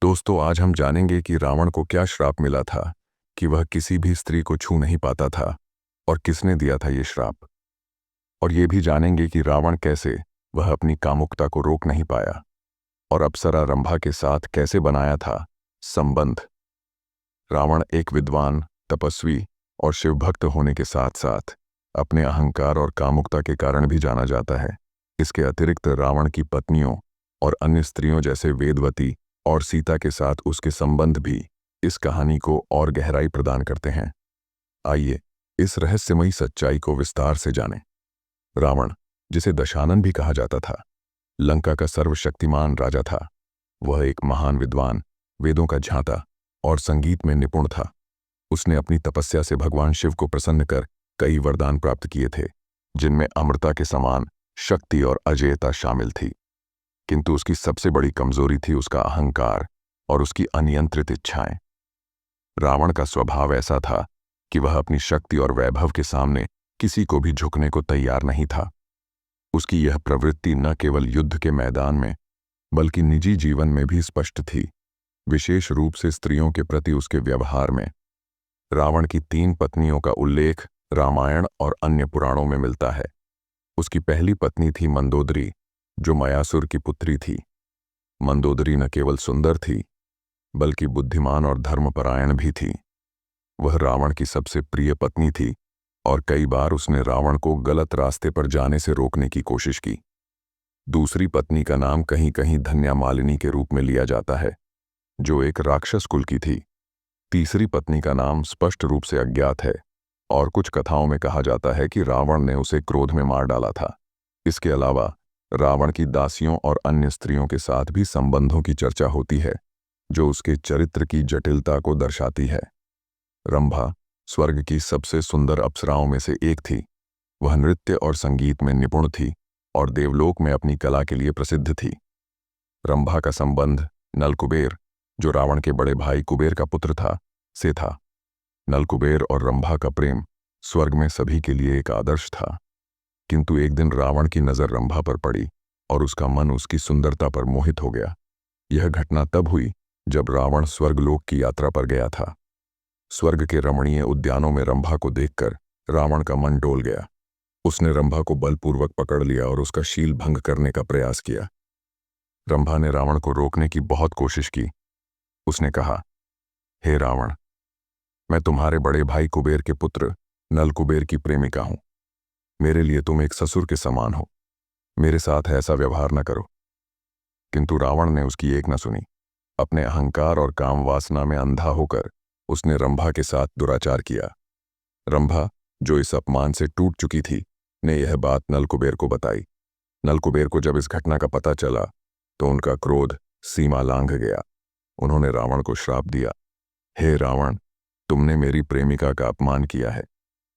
दोस्तों, आज हम जानेंगे कि रावण को क्या श्राप मिला था कि वह किसी भी स्त्री को छू नहीं पाता था और किसने दिया था ये श्राप। और ये भी जानेंगे कि रावण कैसे वह अपनी कामुकता को रोक नहीं पाया और अप्सरा रंभा के साथ कैसे बनाया था संबंध। रावण एक विद्वान, तपस्वी और शिवभक्त होने के साथ साथ अपने अहंकार और कामुकता के कारण भी जाना जाता है। इसके अतिरिक्त रावण की पत्नियों और अन्य स्त्रियों जैसे वेदवती और सीता के साथ उसके संबंध भी इस कहानी को और गहराई प्रदान करते हैं। आइए इस रहस्यमयी सच्चाई को विस्तार से जानें। रावण, जिसे दशानन भी कहा जाता था, लंका का सर्वशक्तिमान राजा था। वह एक महान विद्वान, वेदों का झांता और संगीत में निपुण था। उसने अपनी तपस्या से भगवान शिव को प्रसन्न कर कई वरदान प्राप्त किए थे, जिनमें अमृता के समान शक्ति और अजेयता शामिल थी। किंतु उसकी सबसे बड़ी कमजोरी थी उसका अहंकार और उसकी अनियंत्रित इच्छाएं। रावण का स्वभाव ऐसा था कि वह अपनी शक्ति और वैभव के सामने किसी को भी झुकने को तैयार नहीं था। उसकी यह प्रवृत्ति न केवल युद्ध के मैदान में बल्कि निजी जीवन में भी स्पष्ट थी, विशेष रूप से स्त्रियों के प्रति उसके व्यवहार में। रावण की 3 पत्नियों का उल्लेख रामायण और अन्य पुराणों में मिलता है। उसकी पहली पत्नी थी मंदोदरी, जो मयासुर की पुत्री थी। मंदोदरी न केवल सुंदर थी बल्कि बुद्धिमान और धर्मपरायण भी थी। वह रावण की सबसे प्रिय पत्नी थी और कई बार उसने रावण को गलत रास्ते पर जाने से रोकने की कोशिश की। दूसरी पत्नी का नाम कहीं कहीं धन्यामालिनी के रूप में लिया जाता है, जो एक राक्षस कुल की थी। तीसरी पत्नी का नाम स्पष्ट रूप से अज्ञात है और कुछ कथाओं में कहा जाता है कि रावण ने उसे क्रोध में मार डाला था। इसके अलावा रावण की दासियों और अन्य स्त्रियों के साथ भी संबंधों की चर्चा होती है, जो उसके चरित्र की जटिलता को दर्शाती है। रंभा स्वर्ग की सबसे सुंदर अप्सराओं में से एक थी। वह नृत्य और संगीत में निपुण थी और देवलोक में अपनी कला के लिए प्रसिद्ध थी। रंभा का संबंध नलकुबेर, जो रावण के बड़े भाई कुबेर का पुत्र था, से था। नलकुबेर और रंभा का प्रेम स्वर्ग में सभी के लिए एक आदर्श था। किंतु एक दिन रावण की नजर रंभा पर पड़ी और उसका मन उसकी सुंदरता पर मोहित हो गया। यह घटना तब हुई जब रावण स्वर्गलोक की यात्रा पर गया था। स्वर्ग के रमणीय उद्यानों में रंभा को देखकर रावण का मन डोल गया। उसने रंभा को बलपूर्वक पकड़ लिया और उसका शील भंग करने का प्रयास किया। रंभा ने रावण को रोकने की बहुत कोशिश की। उसने कहा, हे रावण, मैं तुम्हारे बड़े भाई कुबेर के पुत्र नलकुबेर की प्रेमिका हूं। मेरे लिए तुम एक ससुर के समान हो। मेरे साथ ऐसा व्यवहार न करो। किंतु रावण ने उसकी एक न सुनी। अपने अहंकार और काम वासना में अंधा होकर उसने रंभा के साथ दुराचार किया। रंभा, जो इस अपमान से टूट चुकी थी, ने यह बात नलकुबेर को बताई। नलकुबेर को जब इस घटना का पता चला तो उनका क्रोध सीमा लांघ गया। उन्होंने रावण को श्राप दिया, हे रावण, तुमने मेरी प्रेमिका का अपमान किया है।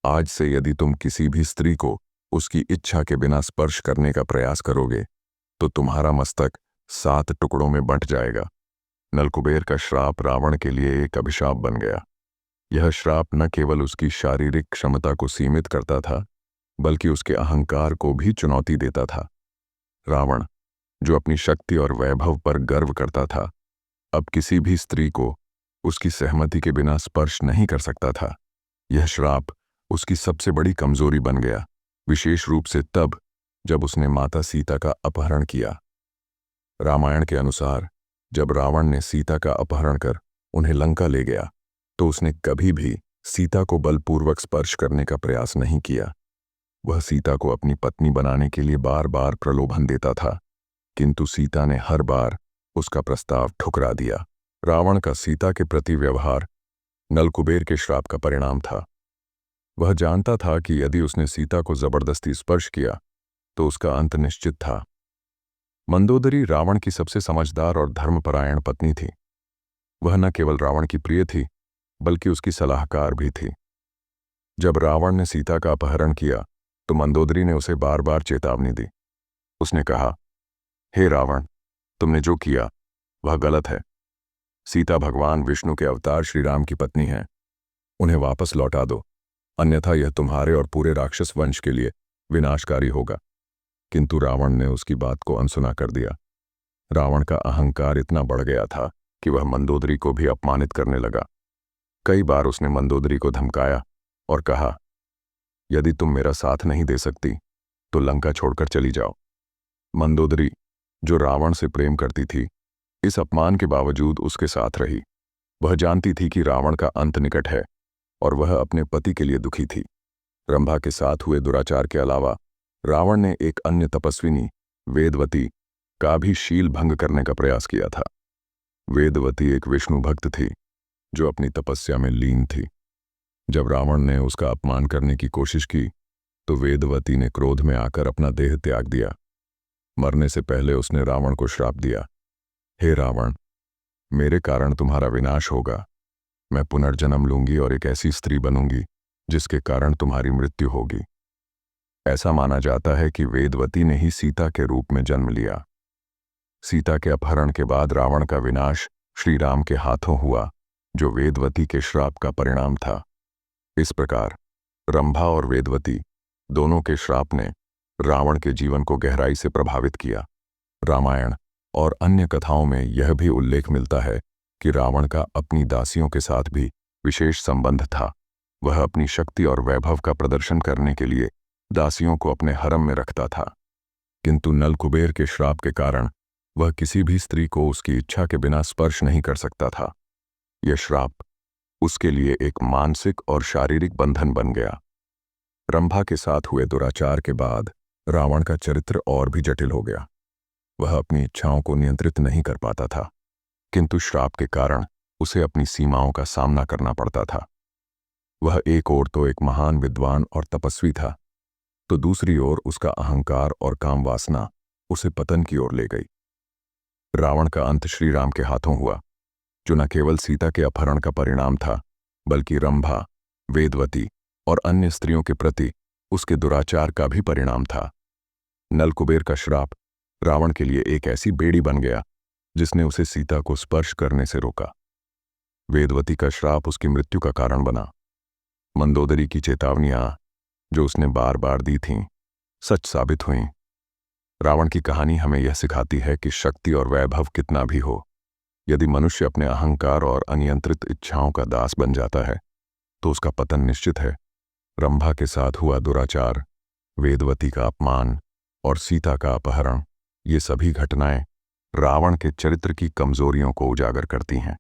आज से यदि तुम किसी भी स्त्री को उसकी इच्छा के बिना स्पर्श करने का प्रयास करोगे तो तुम्हारा मस्तक 7 टुकड़ों में बंट जाएगा। नलकुबेर का श्राप रावण के लिए एक अभिशाप बन गया। यह श्राप न केवल उसकी शारीरिक क्षमता को सीमित करता था बल्कि उसके अहंकार को भी चुनौती देता था। रावण, जो अपनी शक्ति और वैभव पर गर्व करता था, अब किसी भी स्त्री को उसकी सहमति के बिना स्पर्श नहीं कर सकता था। यह श्राप उसकी सबसे बड़ी कमजोरी बन गया, विशेष रूप से तब जब उसने माता सीता का अपहरण किया। रामायण के अनुसार जब रावण ने सीता का अपहरण कर उन्हें लंका ले गया तो उसने कभी भी सीता को बलपूर्वक स्पर्श करने का प्रयास नहीं किया। वह सीता को अपनी पत्नी बनाने के लिए बार बार प्रलोभन देता था, किंतु सीता ने हर बार उसका प्रस्ताव ठुकरा दिया। रावण का सीता के प्रति व्यवहार नलकुबेर के श्राप का परिणाम था। वह जानता था कि यदि उसने सीता को जबरदस्ती स्पर्श किया तो उसका अंत निश्चित था। मंदोदरी रावण की सबसे समझदार और धर्मपरायण पत्नी थी। वह न केवल रावण की प्रिय थी बल्कि उसकी सलाहकार भी थी। जब रावण ने सीता का अपहरण किया तो मंदोदरी ने उसे बार बार चेतावनी दी। उसने कहा, हे रावण, तुमने जो किया वह गलत है। सीता भगवान विष्णु के अवतार श्री राम की पत्नी है। उन्हें वापस लौटा दो, अन्यथा यह तुम्हारे और पूरे राक्षस वंश के लिए विनाशकारी होगा। किंतु रावण ने उसकी बात को अनसुना कर दिया। रावण का अहंकार इतना बढ़ गया था कि वह मंदोदरी को भी अपमानित करने लगा। कई बार उसने मंदोदरी को धमकाया और कहा, यदि तुम मेरा साथ नहीं दे सकती तो लंका छोड़कर चली जाओ। मंदोदरी, जो रावण से प्रेम करती थी, इस अपमान के बावजूद उसके साथ रही। वह जानती थी कि रावण का अंत निकट है और वह अपने पति के लिए दुखी थी। रंभा के साथ हुए दुराचार के अलावा रावण ने एक अन्य तपस्विनी, वेदवती, का भी शील भंग करने का प्रयास किया था। वेदवती एक विष्णु भक्त थी जो अपनी तपस्या में लीन थी। जब रावण ने उसका अपमान करने की कोशिश की तो वेदवती ने क्रोध में आकर अपना देह त्याग दिया। मरने से पहले उसने रावण को श्राप दिया, हे रावण, मेरे कारण तुम्हारा विनाश होगा। मैं पुनर्जन्म लूंगी और एक ऐसी स्त्री बनूंगी जिसके कारण तुम्हारी मृत्यु होगी। ऐसा माना जाता है कि वेदवती ने ही सीता के रूप में जन्म लिया। सीता के अपहरण के बाद रावण का विनाश श्री राम के हाथों हुआ, जो वेदवती के श्राप का परिणाम था। इस प्रकार रंभा और वेदवती दोनों के श्राप ने रावण के जीवन को गहराई से प्रभावित किया। रामायण और अन्य कथाओं में यह भी उल्लेख मिलता है कि रावण का अपनी दासियों के साथ भी विशेष संबंध था। वह अपनी शक्ति और वैभव का प्रदर्शन करने के लिए दासियों को अपने हरम में रखता था, किंतु नल कुबेर के श्राप के कारण वह किसी भी स्त्री को उसकी इच्छा के बिना स्पर्श नहीं कर सकता था। यह श्राप उसके लिए एक मानसिक और शारीरिक बंधन बन गया। रंभा के साथ हुए दुराचार के बाद रावण का चरित्र और भी जटिल हो गया। वह अपनी इच्छाओं को नियंत्रित नहीं कर पाता था, किंतु श्राप के कारण उसे अपनी सीमाओं का सामना करना पड़ता था। वह एक ओर तो एक महान विद्वान और तपस्वी था, तो दूसरी ओर उसका अहंकार और काम वासना उसे पतन की ओर ले गई। रावण का अंत श्री राम के हाथों हुआ, जो न केवल सीता के अपहरण का परिणाम था, बल्कि रंभा, वेदवती और अन्य स्त्रियों के प्रति उसके दुराचार का भी परिणाम था। नल कुबेर का श्राप रावण के लिए एक ऐसी बेड़ी बन गया जिसने उसे सीता को स्पर्श करने से रोका। वेदवती का श्राप उसकी मृत्यु का कारण बना। मंदोदरी की चेतावनियां जो उसने बार बार दी थीं, सच साबित हुईं। रावण की कहानी हमें यह सिखाती है कि शक्ति और वैभव कितना भी हो, यदि मनुष्य अपने अहंकार और अनियंत्रित इच्छाओं का दास बन जाता है तो उसका पतन निश्चित है। रंभा के साथ हुआ दुराचार, वेदवती का अपमान और सीता का अपहरण, ये सभी घटनाएं रावण के चरित्र की कमजोरियों को उजागर करती हैं।